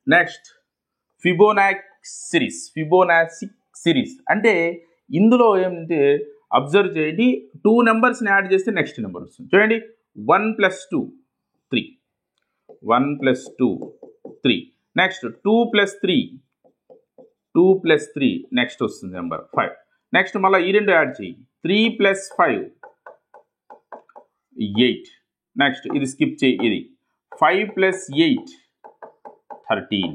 Next ఫిబోనాచి series అంటే ఇందులో ఏంటంటే అబ్జర్వ్ చేయండి, 2 నెంబర్స్ని యాడ్ చేస్తే నెక్స్ట్ నెంబర్ వస్తుంది. చూడండి 1 + 2 3, 1 + 2 3, నెక్స్ట్ 2 + 3 2 + 3 నెక్స్ట్ వస్తుంది నెంబర్ 5. నెక్స్ట్ మళ్ళీ ఈ రెండు యాడ్ చేయి, 3 + 5 8. నెక్స్ట్ ఇది స్కిప్ చేయి, ఇది 5 + 8 13.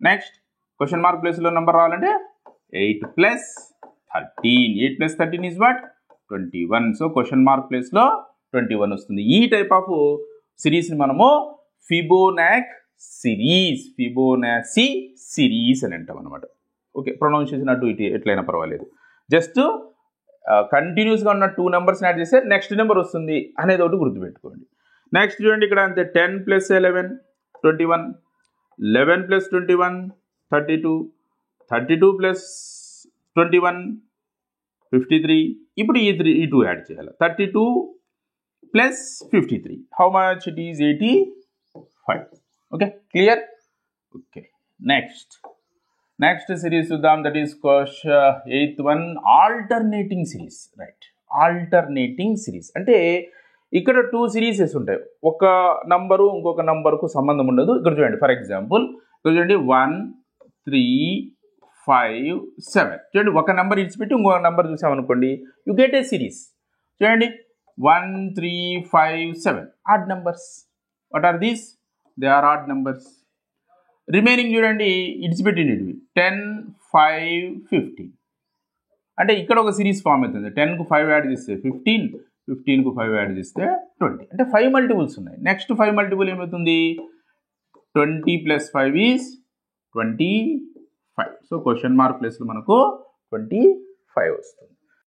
నెక్స్ట్ క్వశ్చన్ మార్క్ ప్లేస్లో నెంబర్ రావాలంటే 8 + 13. 8 + 13 is what 21. So question mark ప్లేస్లో 21 వస్తుంది. ఈ టైప్ ఆఫ్ సిరీస్ని మనము ఫిబోనాచి సిరీస్ అని అంటాం అనమాట. ఓకే, ప్రొనౌన్సియేషన్ అటు ఇటు ఎట్లయినా పర్వాలేదు. జస్ట్ కంటిన్యూస్గా ఉన్న 2 నెంబర్స్ని యాడ్ చేస్తే నెక్స్ట్ నెంబర్ వస్తుంది అనేది ఒకటి గుర్తుపెట్టుకోండి. నెక్స్ట్ చూడండి ఇక్కడ అంతే, 10 + 11 21, 11 + 21 32, 32 + 21 53. ఇప్పుడు ఈ 2 యాడ్ చేయాలి, 32 + 53. How much it is 85. Okay, clear. Okay, next series చూద్దాం. That is 8th one, alternating series. Right, alternating series అంటే ఇక్కడ 2 సిరీసెస్ ఉంటాయి, ఒక నంబరు ఇంకొక నంబర్కు సంబంధం ఉండదు. ఇక్కడ చూడండి, ఫర్ ఎగ్జాంపుల్ ఇక్కడ చూడండి 1 3 5 7. చూడండి ఒక నెంబర్ ఇచ్చిపెట్టి ఇంకొక నెంబర్ చూసామనుకోండి, యు గెట్ ఏ సిరీస్. చూడండి 1 3 5 7 odd numbers. What are these? They are odd numbers. Remaining చూడండి ఇడిచిపెట్టినవి 10 5 15. అంటే ఇక్కడ ఒక సిరీస్ ఫామ్ అవుతుంది. 10కు 5 యాడ్ చేస్తే 15, 15కు 5 యాడ్ చేస్తే 20. అంటే 5 మల్టిపుల్స్ ఉన్నాయి. నెక్స్ట్ 5 మల్టిపుల్ ఏమవుతుంది? 20 + 5 ఈజ్ 25. సో క్వశ్చన్ మార్క్ ప్లేస్లో మనకు 25 వస్తుంది.